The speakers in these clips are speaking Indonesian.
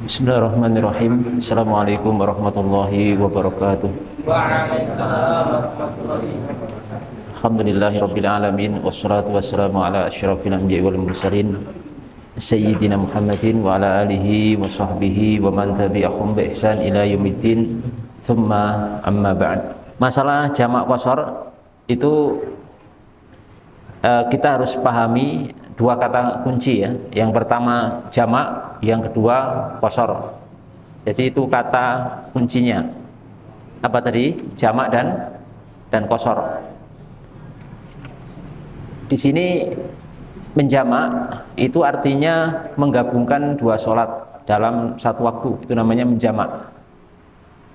Bismillahirrahmanirrahim. Assalamualaikum warahmatullahi wabarakatuh. Waalaikumsalam warahmatullahi wabarakatuh. Alhamdulillahirabbil alamin wassalatu wassalamu ala asyrafil anbiya'i wal mursalin sayyidina Muhammadin wa ala alihi wa sahbihi wa man tabi'ahum bi ihsan ila yaumiddin. Tsumma amma ba'd. Masalah jamak qashar itu kita harus pahami dua kata kunci ya. Yang pertama jamak, yang kedua qashar. Jadi itu kata kuncinya. Apa tadi? Jamak dan qashar. Di sini menjamak itu artinya menggabungkan dua sholat dalam satu waktu, itu namanya menjamak.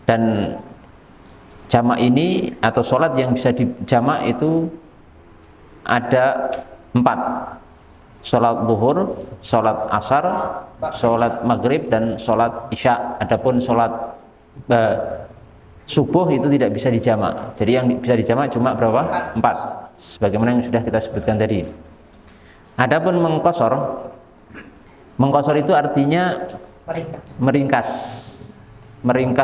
Dan jamak ini atau sholat yang bisa dijamak itu ada 4: sholat zuhur, sholat asar, sholat maghrib, dan sholat isya. Adapun sholat subuh itu tidak bisa dijamak. Jadi yang bisa dijamak cuma berapa? 4, sebagaimana yang sudah kita sebutkan tadi. Adapun mengqashar itu artinya meringkas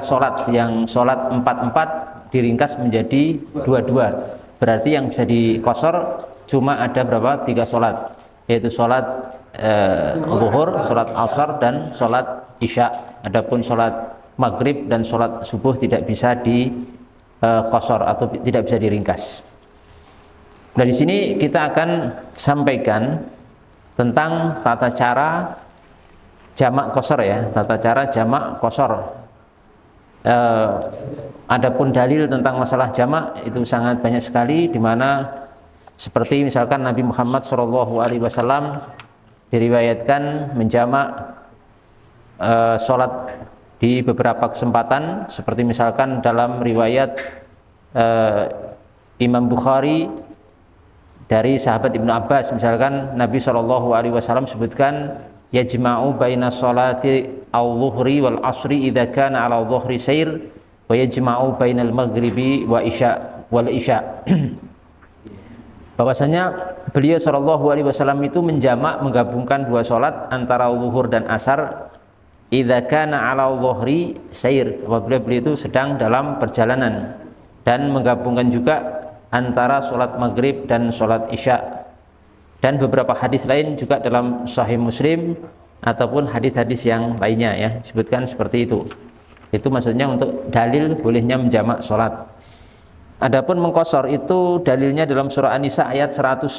sholat. Yang sholat 4 diringkas menjadi 2. Berarti yang bisa diqashar cuma ada berapa? 3 sholat, yaitu sholat zuhur, sholat asar, dan sholat isya. Adapun sholat maghrib dan sholat subuh tidak bisa diqashar atau tidak bisa diringkas. Nah, di sini kita akan sampaikan tentang tata cara jamak qashar ya, tata cara jamak qashar. Adapun dalil tentang masalah jamak itu sangat banyak sekali, di mana seperti misalkan Nabi Muhammad SAW diriwayatkan menjamak sholat di beberapa kesempatan, seperti misalkan dalam riwayat Imam Bukhari dari sahabat Ibnu Abbas, misalkan Nabi SAW sebutkan yajma'u baina sholati al-zuhri wal asri idza kana ala dhuhri sair wa yajma'u bainal maghribi wa isya wal isya. Bahwasanya beliau SAW itu menjamak, menggabungkan dua sholat antara zuhur dan asar idza kana ala dhuhri sair, apabila beliau itu sedang dalam perjalanan, dan menggabungkan juga antara sholat maghrib dan sholat isya. Dan beberapa hadis lain juga dalam Sahih Muslim ataupun hadis-hadis yang lainnya ya, disebutkan seperti itu. Itu maksudnya untuk dalil bolehnya menjamak sholat. Adapun mengqashar itu dalilnya dalam surah An-Nisa ayat 101.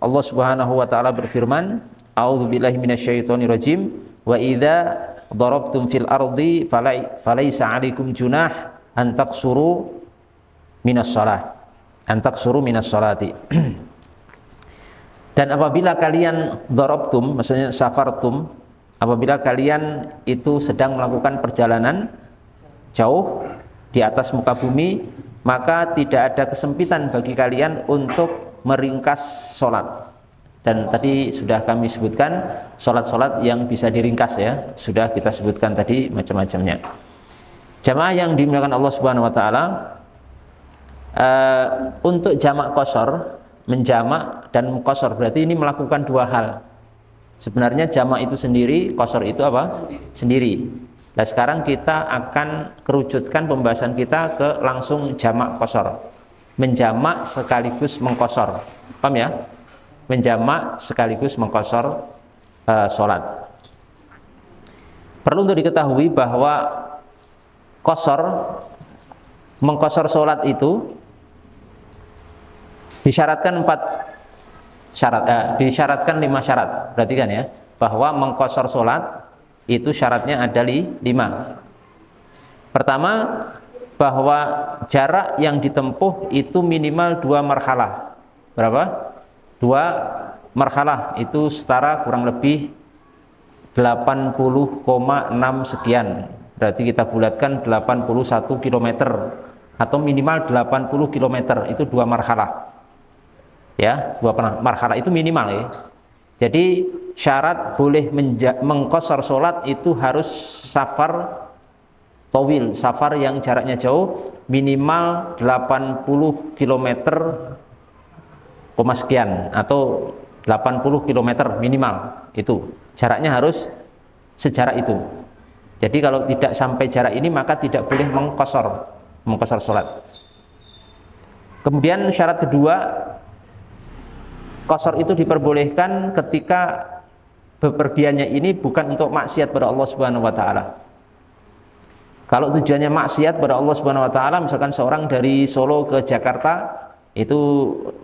Allah Subhanahu wa taala berfirman, a'udzubillahi minasyaitonirrajim, wa idza darabtum fil ardi falaisa 'alaikum junah an taqsuru minas shalah, an taqsuru minas sholati. Dan apabila kalian darabtum, maksudnya safartum, apabila kalian itu sedang melakukan perjalanan jauh di atas muka bumi, maka tidak ada kesempitan bagi kalian untuk meringkas sholat. Dan tadi sudah kami sebutkan sholat-sholat yang bisa diringkas ya, sudah kita sebutkan tadi macam-macamnya. Jamaah yang dimuliakan Allah Subhanahu wa taala, untuk jamak qashar, menjamak dan muqashar, berarti ini melakukan dua hal. Sebenarnya jamak itu sendiri, qashar itu apa? Sendiri. Nah, sekarang kita akan kerucutkan pembahasan kita ke langsung jamak qashar. Menjamak sekaligus mengqashar. Paham ya? Menjamak sekaligus mengqashar sholat. Perlu untuk diketahui bahwa mengqashar sholat itu disyaratkan 4 syarat, disyaratkan 5 syarat. Perhatikan ya, bahwa mengqashar sholat itu syaratnya ada 5. Pertama, bahwa jarak yang ditempuh itu minimal 2 marhalah. Berapa? 2 marhalah, itu setara kurang lebih 80,6 sekian. Berarti kita bulatkan 81 km atau minimal 80 km, itu 2 marhalah. Ya, 2 marhalah itu minimal ya. Jadi syarat boleh mengqashar sholat itu harus safar tawil, safar yang jaraknya jauh, minimal 80 km, sekian, atau 80 km minimal. Itu jaraknya harus sejarak itu. Jadi kalau tidak sampai jarak ini maka tidak boleh mengqashar sholat. Kemudian syarat kedua, qashar itu diperbolehkan ketika bepergiannya ini bukan untuk maksiat pada Allah Subhanahu wa taala. Kalau tujuannya maksiat pada Allah Subhanahu wa taala, misalkan seorang dari Solo ke Jakarta itu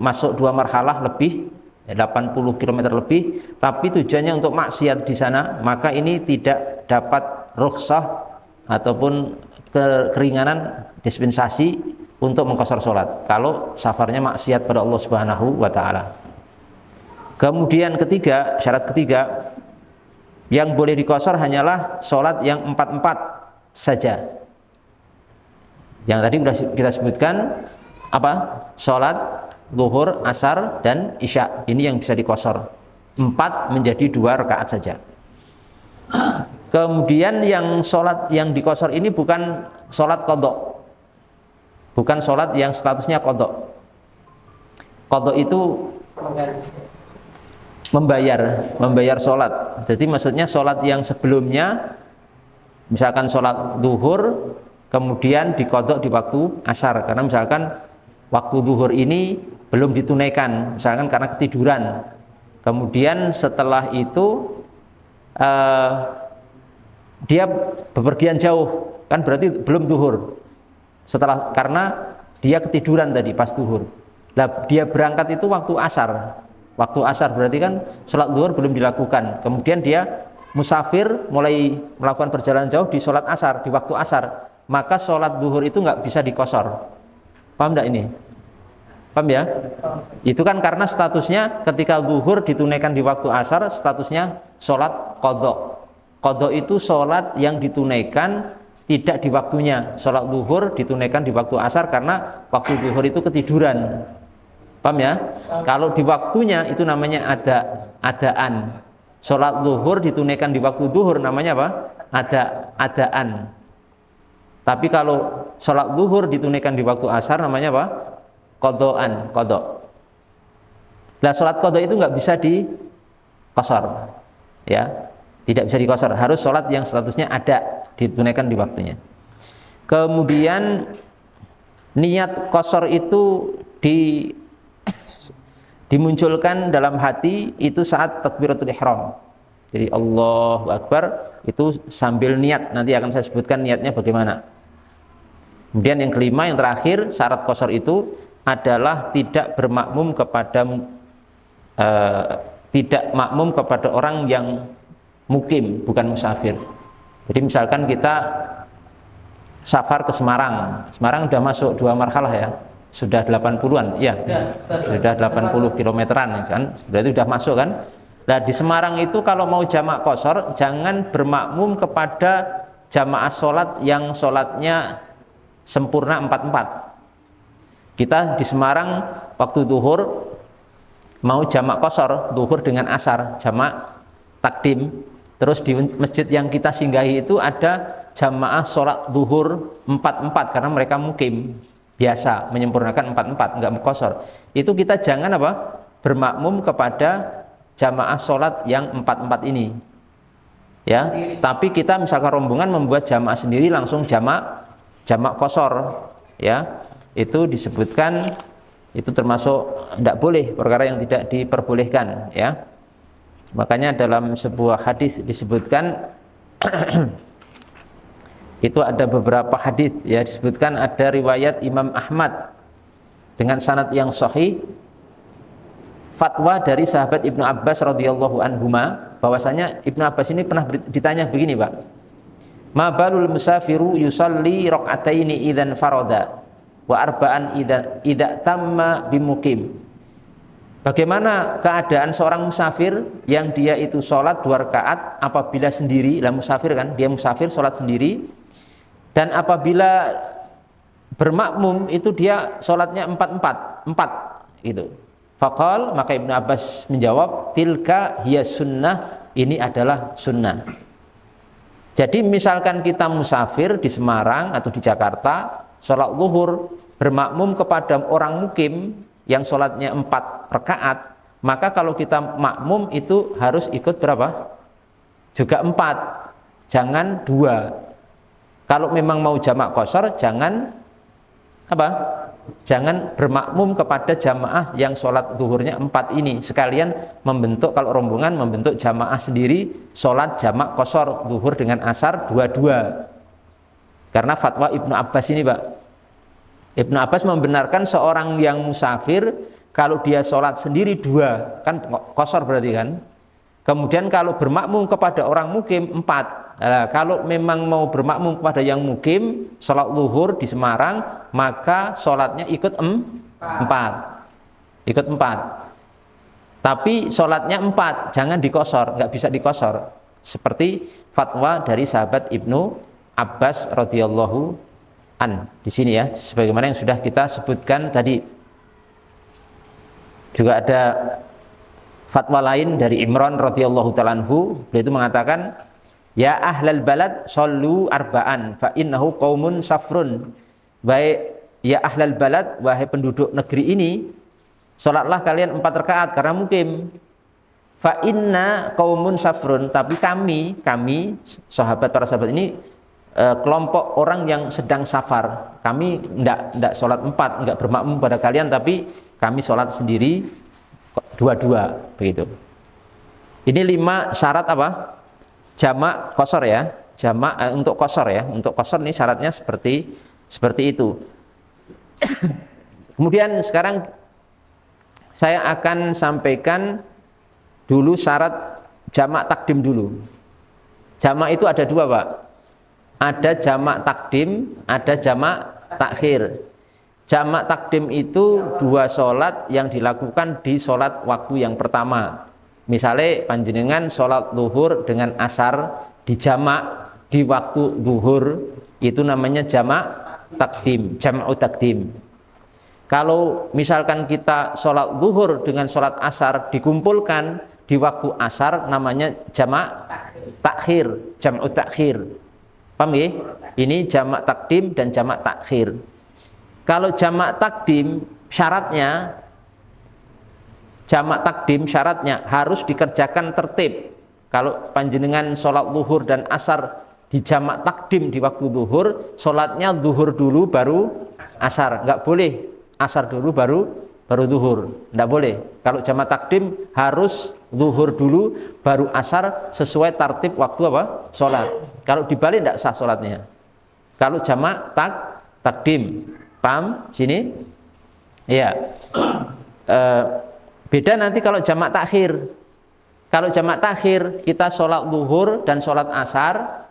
masuk 2 marhalah lebih, 80 km lebih, tapi tujuannya untuk maksiat di sana, maka ini tidak dapat rukhsah ataupun keringanan dispensasi untuk mengqashar sholat kalau safarnya maksiat pada Allah Subhanahu wa taala. Kemudian ketiga, syarat ketiga, yang boleh diqashar hanyalah sholat yang 4-4 saja. Yang tadi sudah kita sebutkan apa? Sholat zuhur, asar, dan isya. Ini yang bisa diqashar. 4 menjadi 2 rakaat saja. Kemudian yang sholat yang diqashar ini bukan sholat qadha, bukan sholat yang statusnya qadha. Qadha itu membayar sholat. Jadi maksudnya sholat yang sebelumnya, misalkan sholat zuhur kemudian diqadha di waktu asar, karena misalkan waktu zuhur ini belum ditunaikan, misalkan karena ketiduran. Kemudian setelah itu dia bepergian jauh, kan berarti belum zuhur. Setelah, karena dia ketiduran tadi pas zuhur. Nah, dia berangkat itu waktu asar. Waktu asar berarti kan sholat zuhur belum dilakukan. Kemudian dia musafir, mulai melakukan perjalanan jauh di sholat asar, di waktu asar. Maka sholat zuhur itu nggak bisa diqashar. Paham nggak ini? Paham ya? Itu kan karena statusnya ketika zuhur ditunaikan di waktu asar, statusnya sholat qadha. Qadha itu sholat yang ditunaikan tidak di waktunya. Sholat zuhur ditunaikan di waktu asar karena waktu zuhur itu ketiduran. Paham ya? Kalau di waktunya itu namanya adaan. Sholat zuhur ditunaikan di waktu zuhur namanya apa? Adaan. Tapi kalau sholat zuhur ditunaikan di waktu asar namanya apa? Qadhaan, qadha. Nah, sholat qadha itu nggak bisa diqashar, ya, tidak bisa diqashar. Harus sholat yang statusnya ada, ditunaikan di waktunya. Kemudian niat qashar itu dimunculkan dalam hati itu saat takbiratul ihram. Jadi Allahu Akbar itu sambil niat, nanti akan saya sebutkan niatnya bagaimana. Kemudian yang kelima, yang terakhir, syarat qashar itu adalah tidak bermakmum kepada orang yang mukim, bukan musafir. Jadi misalkan kita safar ke Semarang sudah masuk 2 marhalah ya, sudah 80-an, ya, sudah 80 kilometeran kan, berarti sudah masuk kan. Nah, di Semarang itu kalau mau jamak qashar jangan bermakmum kepada jamaah sholat yang sholatnya sempurna 4-4. Kita di Semarang waktu zuhur mau jamak qashar, zuhur dengan asar, jamak takdim. Terus di masjid yang kita singgahi itu ada jamaah sholat zuhur 4-4 karena mereka mukim, biasa menyempurnakan 4-4, enggak qashar. Itu kita jangan apa? Bermakmum kepada jamaah sholat yang 4-4 ini. Ya, tapi kita misalkan rombongan membuat jamaah sendiri langsung jamak qashar, ya. Itu disebutkan, itu termasuk tidak boleh, perkara yang tidak diperbolehkan, ya. Makanya dalam sebuah hadis disebutkan itu ada beberapa hadis, ya, disebutkan ada riwayat Imam Ahmad dengan sanad yang sahih, fatwa dari sahabat Ibnu Abbas radhiyallahu anhuma, bahwasanya Ibnu Abbas ini pernah ditanya begini, Pak. Ma balul musafiru yusalli raq'ataini idzan farada wa arba'an idza tamma bimukim. Bagaimana keadaan seorang musafir yang dia itu sholat 2 rakaat apabila sendiri, lah musafir kan, dia musafir sholat sendiri, dan apabila bermakmum itu dia sholatnya 4 gitu. Faqal, maka Ibnu Abbas menjawab, tilka hiya sunnah, ini adalah sunnah. Jadi misalkan kita musafir di Semarang atau di Jakarta, sholat zuhur, bermakmum kepada orang mukim yang sholatnya 4 rakaat, maka kalau kita makmum itu harus ikut berapa? Juga 4. jangan 2. Kalau memang mau jamak qashar, jangan apa? Jangan bermakmum kepada jamaah yang sholat zuhurnya 4 ini. Sekalian membentuk, kalau rombongan membentuk jamaah sendiri, sholat jamak qashar zuhur dengan asar 2-2. Karena fatwa Ibnu Abbas ini, Pak. Ibnu Abbas membenarkan seorang yang musafir kalau dia sholat sendiri 2, kan qashar berarti kan. Kemudian kalau bermakmum kepada orang mukim 4. Nah, kalau memang mau bermakmum kepada yang mukim sholat zuhur di Semarang, maka sholatnya ikut 4. Ikut 4. Tapi sholatnya 4, jangan dikosor, nggak bisa dikosor. Seperti fatwa dari sahabat Ibnu Abbas radhiyallahu an. Di sini ya, sebagaimana yang sudah kita sebutkan tadi. Juga ada fatwa lain dari Imran radhiyallahu ta'ala anhu, beliau itu mengatakan, ya ahlal balad shollu arba'an fa innahu qaumun safrun. Baik ya ahlal balad, wahai penduduk negeri ini, salatlah kalian 4 rakaat karena mukim. Fa inna qaumun safrun, tapi kami sahabat, para sahabat ini kelompok orang yang sedang safar. Kami enggak salat 4, enggak bermakmum pada kalian, tapi kami salat sendiri 2-2 begitu. Ini 5 syarat apa? Jamak qashar ya, jamak untuk qashar ya, untuk qashar ini syaratnya seperti itu. Kemudian sekarang saya akan sampaikan dulu syarat jamak takdim dulu. Jamak itu ada 2, Pak. Ada jamak takdim, ada jamak takhir. Jamak takdim itu 2 sholat yang dilakukan di sholat waktu yang pertama. Misalnya panjenengan sholat zuhur dengan asar dijamak di waktu zuhur, itu namanya jamak takdim, jam'u takdim. Kalau misalkan kita sholat zuhur dengan sholat asar dikumpulkan di waktu asar, namanya jamak takhir, jam'u takhir. Paham ya? Ini jamak takdim dan jamak takhir. Kalau jamak takdim syaratnya, jamak takdim syaratnya harus dikerjakan tertib. Kalau panjenengan sholat zuhur dan asar di jamak takdim di waktu zuhur, sholatnya zuhur dulu baru asar. Nggak boleh asar dulu baru zuhur. Nggak boleh. Kalau jamak takdim harus zuhur dulu baru asar sesuai tertib waktu apa? Sholat. Kalau dibalik nggak sah sholatnya. Kalau jamak takdim, paham sini? Iya. Beda nanti kalau jamak takhir. Kalau jamak takhir, kita sholat zuhur dan sholat asar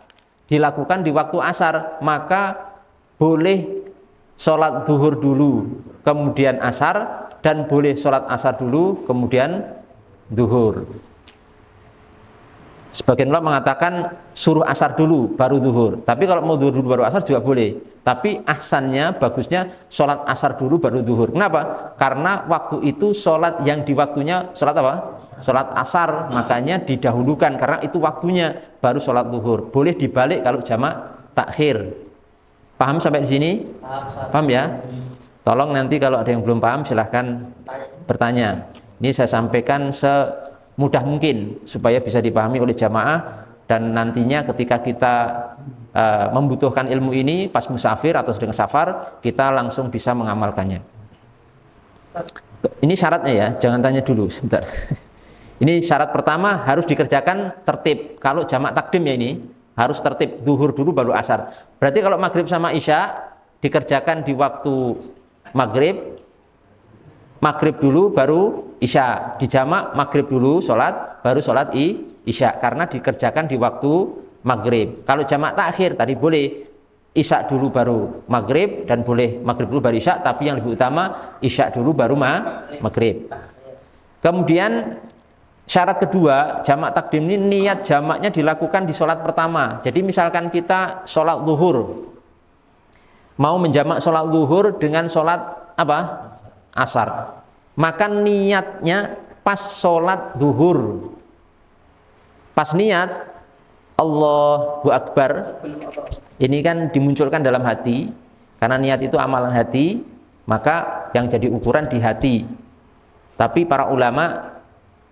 dilakukan di waktu asar, maka boleh sholat zuhur dulu kemudian asar, dan boleh sholat asar dulu kemudian zuhur. Sebagian ulama mengatakan suruh asar dulu baru zuhur, tapi kalau mau zuhur dulu baru asar juga boleh. Tapi ahsannya, bagusnya sholat asar dulu baru zuhur. Kenapa? Karena waktu itu sholat yang di waktunya sholat apa? Sholat asar, makanya didahulukan karena itu waktunya, baru sholat zuhur. Boleh dibalik kalau jamak takhir. Paham sampai di sini? Paham ya? Tolong nanti kalau ada yang belum paham silahkan bertanya. Ini saya sampaikan semudah mungkin supaya bisa dipahami oleh jamaah, dan nantinya ketika kita membutuhkan ilmu ini pas musafir atau sedang safar, kita langsung bisa mengamalkannya. Ini syaratnya ya, jangan tanya dulu sebentar. Ini syarat pertama, harus dikerjakan tertib. Kalau jamak takdim ya ini harus tertib, zuhur dulu baru asar. Berarti kalau maghrib sama isya dikerjakan di waktu maghrib, maghrib dulu baru isya. Dijamak maghrib dulu sholat, baru sholat isya, karena dikerjakan di waktu maghrib. Kalau jamak takhir tadi boleh isya dulu baru maghrib, dan boleh maghrib dulu baru isya, tapi yang lebih utama isya dulu baru maghrib. Kemudian syarat kedua, jamak takdim ini niat jamaknya dilakukan di sholat pertama. Jadi misalkan kita sholat zuhur, mau menjamak sholat zuhur dengan sholat apa? Asar. Maka niatnya pas sholat zuhur. Pas niat Allahu Akbar, ini kan dimunculkan dalam hati, karena niat itu amalan hati, maka yang jadi ukuran di hati. Tapi para ulama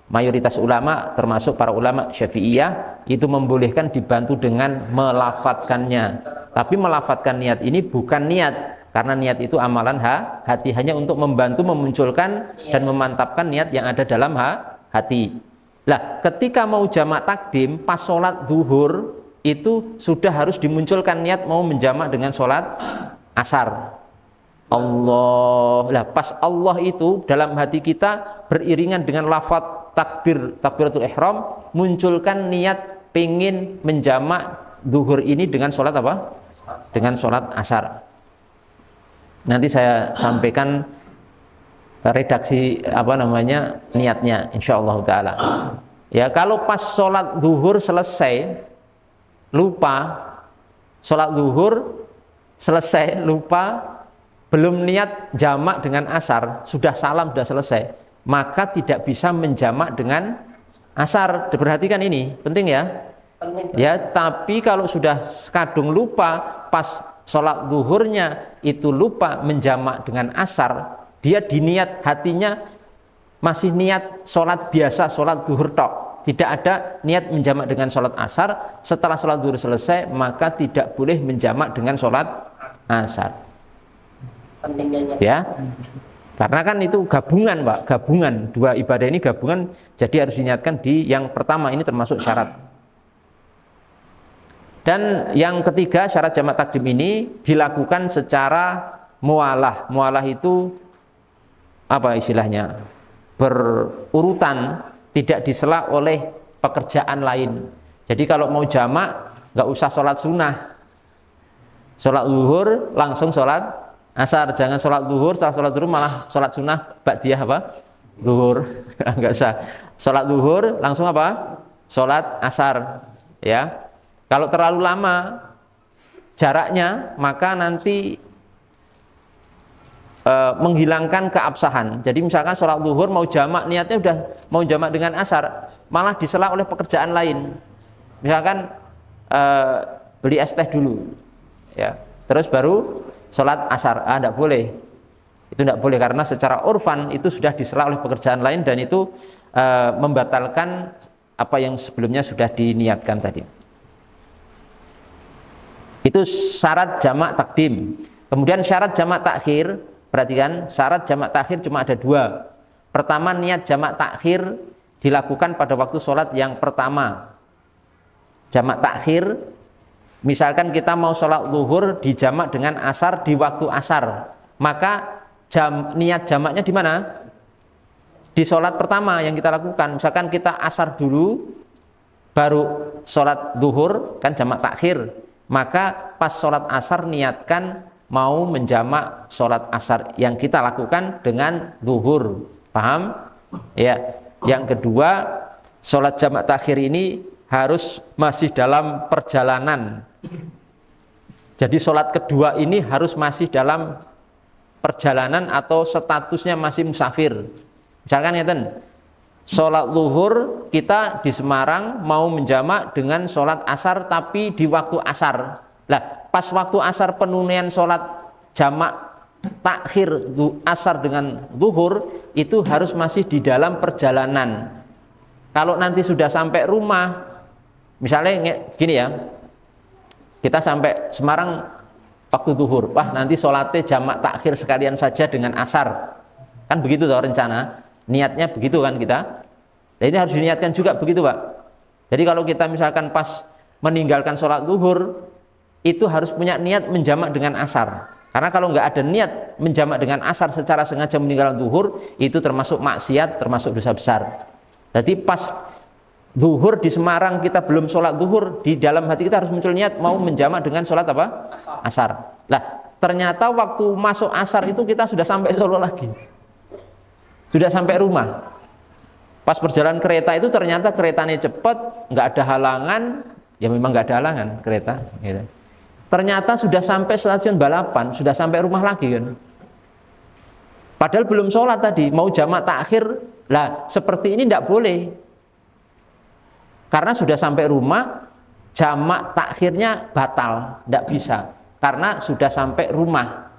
mayoritas ulama termasuk para ulama Syafi'iyah itu membolehkan dibantu dengan melafatkannya. Tapi melafatkan niat ini bukan niat, karena niat itu amalan hati, hanya untuk membantu memunculkan dan memantapkan niat yang ada dalam hati. Lah, ketika mau jamak takdim pas sholat zuhur itu sudah harus dimunculkan niat mau menjamak dengan sholat asar. Allah, lah pas Allah itu dalam hati kita beriringan dengan lafaz takbiratul ihram, munculkan niat pengen menjamak zuhur ini dengan sholat apa? Dengan sholat asar. Nanti saya sampaikan redaksi niatnya insyaallah taala. Ya, kalau pas sholat zuhur selesai lupa, sholat zuhur selesai lupa, belum niat jamak dengan asar, sudah salam, sudah selesai, maka tidak bisa menjamak dengan asar. Diperhatikan ini, penting ya. Ya, tapi kalau sudah kadung lupa pas sholat zuhurnya itu lupa menjamak dengan asar, dia diniat hatinya masih niat sholat biasa, sholat zuhur tok. Tidak ada niat menjamak dengan sholat asar. Setelah sholat zuhur selesai, maka tidak boleh menjamak dengan sholat asar. Ya, karena kan itu gabungan, Pak, gabungan dua ibadah ini gabungan, jadi harus diniatkan di yang pertama ini termasuk syarat. Dan yang ketiga, syarat jamak takdim ini dilakukan secara mualah. Mualah itu apa istilahnya? Berurutan, tidak disela oleh pekerjaan lain. Jadi kalau mau jamak nggak usah sholat sunnah, sholat zuhur langsung sholat asar, jangan sholat zuhur setelah sholat zuhur malah sholat sunnah ba'diyah apa? Zuhur. Nggak usah. Sholat zuhur langsung apa? Sholat asar. Ya. Kalau terlalu lama jaraknya, maka nanti menghilangkan keabsahan. Jadi misalkan sholat zuhur mau jamak, niatnya udah mau jamak dengan asar, malah disela oleh pekerjaan lain. Misalkan beli es teh dulu, ya, terus baru sholat asar, tidak boleh. Itu tidak boleh karena secara urfan itu sudah disela oleh pekerjaan lain dan itu membatalkan apa yang sebelumnya sudah diniatkan tadi. Itu syarat jamak takdim. Kemudian syarat jamak takhir. Perhatikan, syarat jamak takhir cuma ada dua. Pertama, niat jamak takhir dilakukan pada waktu sholat yang pertama. Jamak takhir, misalkan kita mau sholat zuhur dijamak dengan asar di waktu asar, maka niat jamaknya di mana? Di sholat pertama yang kita lakukan. Misalkan kita asar dulu, baru sholat zuhur, kan jamak takhir. Maka pas sholat asar niatkan mau menjamak sholat asar yang kita lakukan dengan zuhur. Paham? Ya. Yang kedua, sholat jamak takhir ini harus masih dalam perjalanan. Jadi sholat kedua ini harus masih dalam perjalanan atau statusnya masih musafir. Misalkan ya, sholat zuhur kita di Semarang mau menjamak dengan sholat asar tapi di waktu asar. Lah, pas waktu asar penunaian sholat jamak takhir asar dengan zuhur itu harus masih di dalam perjalanan. Kalau nanti sudah sampai rumah, misalnya gini ya, kita sampai Semarang waktu zuhur, wah nanti sholatnya jamak takhir sekalian saja dengan asar, kan begitu toh rencana, niatnya begitu kan kita. Nah, ini harus diniatkan juga begitu, Pak. Jadi kalau kita misalkan pas meninggalkan sholat zuhur itu harus punya niat menjamak dengan asar. Karena kalau nggak ada niat menjamak dengan asar secara sengaja meninggalkan zuhur, itu termasuk maksiat, termasuk dosa besar. Jadi pas zuhur di Semarang kita belum sholat zuhur, di dalam hati kita harus muncul niat mau menjamak dengan sholat apa? Asar. Lah, ternyata waktu masuk asar itu kita sudah sampai Solo lagi. Sudah sampai rumah. Pas perjalanan kereta itu ternyata keretanya cepat, nggak ada halangan, ya memang nggak ada halangan kereta. Gitu. Ternyata sudah sampai stasiun balapan, sudah sampai rumah lagi kan. Padahal belum sholat tadi, mau jamak takhir, lah seperti ini tidak boleh. Karena sudah sampai rumah, jamak takhirnya batal, tidak bisa. Karena sudah sampai rumah.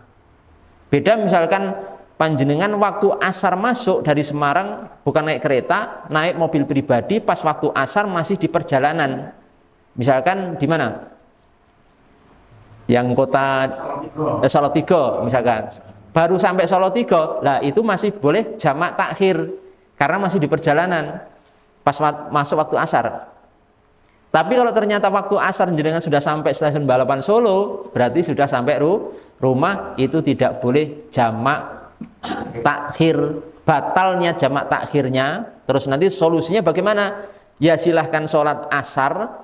Beda misalkan panjenengan waktu asar masuk dari Semarang, bukan naik kereta, naik mobil pribadi, pas waktu asar masih di perjalanan. Misalkan di mana? Yang kota Salatiga misalkan. Baru sampai Salatiga, lah itu masih boleh jamak takhir karena masih di perjalanan pas masuk waktu asar. Tapi kalau ternyata waktu asar jenengan sudah sampai stasiun balapan Solo, berarti sudah sampai rumah, itu tidak boleh jamak takhir, batalnya jamak takhirnya. Terus nanti solusinya bagaimana? Ya silahkan sholat asar,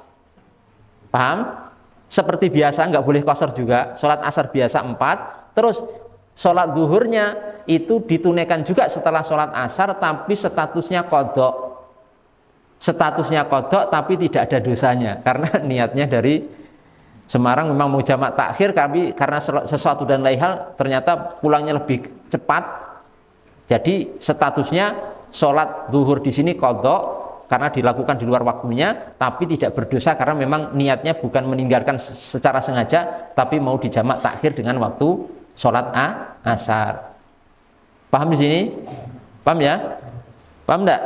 paham? Seperti biasa, nggak boleh qasar juga. Sholat asar biasa 4, terus sholat zuhurnya itu ditunaikan juga setelah sholat asar, tapi statusnya qadha. Statusnya qadha tapi tidak ada dosanya, karena niatnya dari Semarang memang mau jamak takhir, tapi karena sesuatu dan lain hal ternyata pulangnya lebih cepat, jadi statusnya sholat zuhur di sini qadha karena dilakukan di luar waktunya, tapi tidak berdosa karena memang niatnya bukan meninggalkan secara sengaja, tapi mau dijamak takhir dengan waktu sholat asar. Paham di sini? Paham ya? Paham enggak?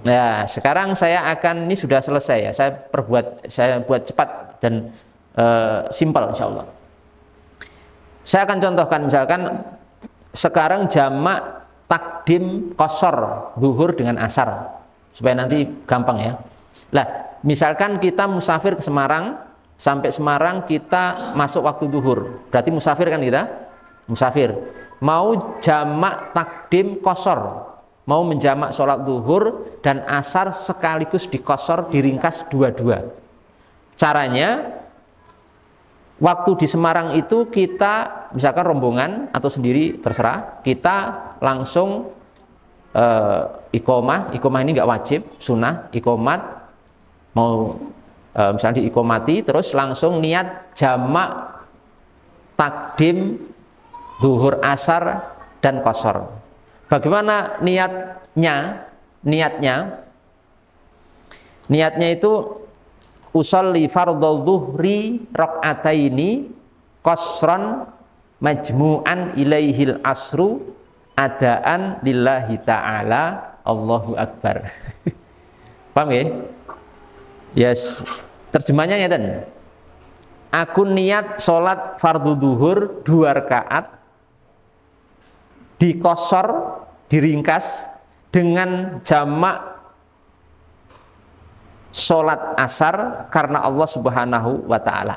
Nah, sekarang saya akan, ini sudah selesai ya, saya buat cepat dan simpel insya Allah. Saya akan contohkan, misalkan sekarang jamak takdim qasar zuhur dengan asar supaya nanti gampang ya. Lah, misalkan kita musafir ke Semarang, sampai Semarang kita masuk waktu zuhur, berarti musafir kan kita? Musafir. Mau jamak takdim qasar, mau menjamak sholat zuhur dan asar sekaligus diqasar, diringkas dua-dua. Caranya, waktu di Semarang itu kita misalkan rombongan atau sendiri terserah, kita langsung iqomah ini nggak wajib, sunnah iqomat, mau misalnya diiqomati, terus langsung niat jamak takdim zuhur asar dan qasar. Bagaimana niatnya? Niatnya itu usolli fardhu zuhri rakaataini qasran majmu'an ilaihil asru adaan lillahi ta'ala Allahu akbar. Paham ya? Yes. Terjemahnya ya dan aku niat sholat fardhu zuhur 2 rakaat diqasar, diringkas dengan jamak sholat asar karena Allah Subhanahu wa ta'ala.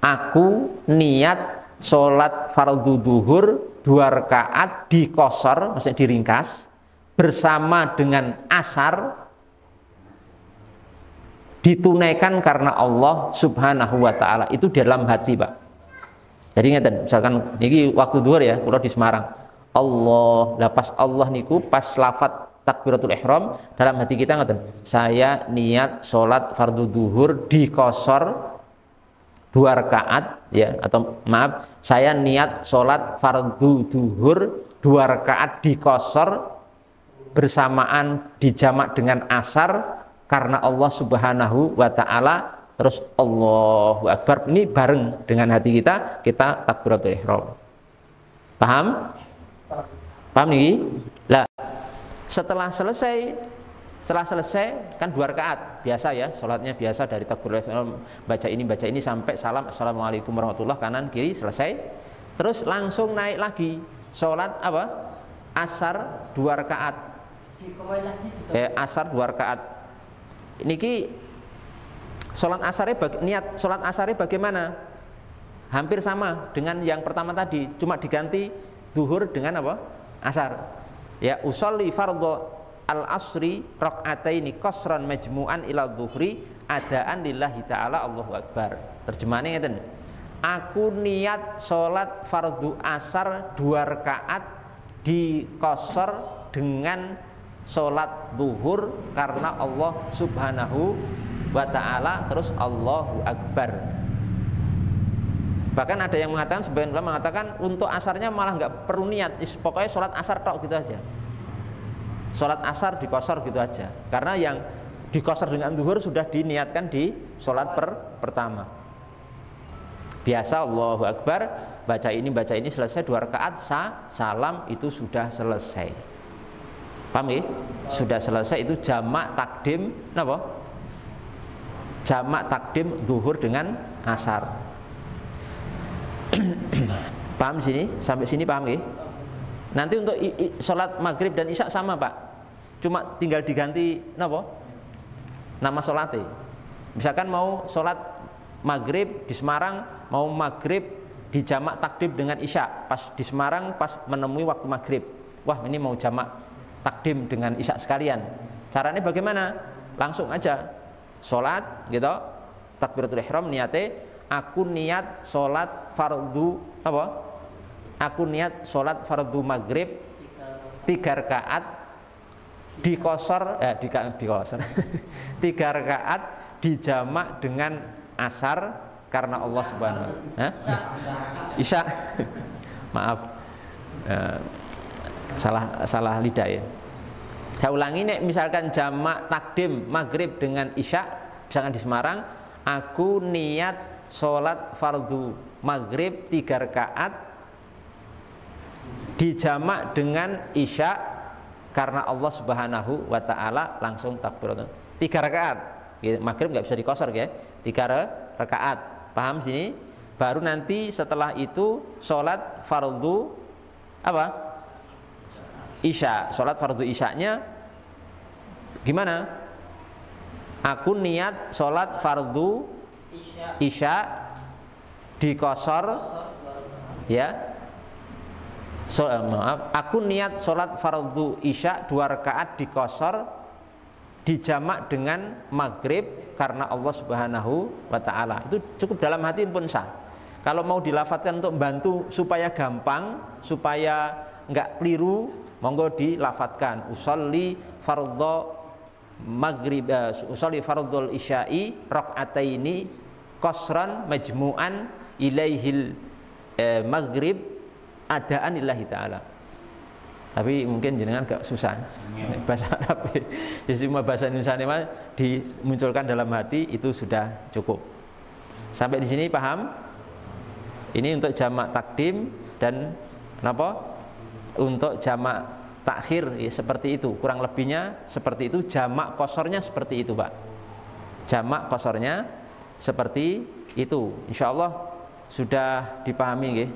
Aku niat sholat fardhu zuhur 2 rakaat diqasar, maksudnya diringkas, bersama dengan asar, ditunaikan karena Allah Subhanahu wa ta'ala. Itu di dalam hati, Pak. Jadi ngeten, misalkan ini waktu zuhur ya, kalau di Semarang, Allah, lah pas Allah niku pas lafaz takbiratul ihram, dalam hati kita ngeten, saya niat sholat fardhu zuhur diqasar 2 rakaat ya, atau maaf, saya niat sholat fardhu zuhur 2 rakaat diqasar bersamaan dijamak dengan asar karena Allah Subhanahu wa ta'ala. Terus Allahu akbar, ini bareng dengan hati kita takbiratul ihram. Paham? Paham nih? Lah, setelah selesai kan 2 rakaat biasa ya, sholatnya biasa dari takbiratul ihram, baca ini sampai salam assalamualaikum warahmatullahi, kanan kiri selesai. Terus langsung naik lagi sholat apa? Asar 2 rakaat. Asar 2 rakaat. Niki sholat asarnya, niat sholat asarnya bagaimana? Hampir sama dengan yang pertama tadi, cuma diganti zuhur dengan apa? Asar. Ya, usolli fardhu al-asri rakaataini qasran majmu'an ila zuhri adaan lillahi ta'ala Allahu akbar. Terjemahannya ngeten. Aku niat sholat fardhu asar 2 rakaat diqasar dengan sholat zuhur karena Allah Subhanahu wa ta'ala, terus Allahu akbar. Bahkan ada yang mengatakan, sebagian ulama mengatakan untuk asarnya malah nggak perlu niat, pokoknya sholat asar tok gitu aja, sholat asar diqasar gitu aja, karena yang diqasar dengan zuhur sudah diniatkan di sholat pertama biasa Allahu akbar. baca ini selesai 2 rakaat salam itu sudah selesai. Paham ya? Sudah selesai itu jamak takdim napa? Jamak takdim zuhur dengan asar. Paham sini? Sampai sini paham ya? Nanti untuk sholat maghrib dan isya sama Pak, cuma tinggal diganti napa? Nama sholatnya. Misalkan mau sholat maghrib di Semarang, mau maghrib di jamak takdim dengan isya, pas di Semarang pas menemui waktu maghrib, wah ini mau jamak takdim dengan isya sekalian. Caranya bagaimana? Langsung aja sholat gitu, takbiratul ihram niatnya, aku niat sholat fardu apa? Aku niat sholat fardu maghrib 3 rakaat dikosor 3 rakaat dijamak dengan asar karena Allah Subhanahu Isya. Maaf, salah lidah ya. Saya ulangi nih, misalkan jamak takdim maghrib dengan isya, misalkan di Semarang, aku niat sholat fardu maghrib 3 rakaat dijamak dengan isya karena Allah Subhanahu wa ta'ala, langsung takbir 3 rakaat. Maghrib nggak bisa dikosor ya, 3 rakaat. Paham sini? Baru nanti setelah itu sholat fardu apa? Isya. Sholat fardu isyanya gimana? Aku niat sholat fardu isya dikosor ya. Maaf, aku niat sholat fardu isya 2 rakaat dikosor dijamak dengan maghrib karena Allah Subhanahu wa ta'ala. Itu cukup dalam hati pun sah. Kalau mau dilafatkan untuk membantu supaya gampang, supaya enggak keliru, monggo dilafatkan usolli fardhu maghrib, usolli fardhul isya'i rakaataini qasran majmu'an ilaihil maghrib adaan lillahi ta'ala. Tapi mungkin jenengan agak susah bahasa Arab. Jadi semua bahasa Indonesia dimunculkan dalam hati itu sudah cukup. Sampai di sini paham? Ini untuk jamak takdim dan kenapa? Untuk jamak takhir ya, seperti itu. Kurang lebihnya seperti itu. Jamak kosornya seperti itu, Pak. Jamak kosornya seperti itu. Insya Allah sudah dipahami, nggih.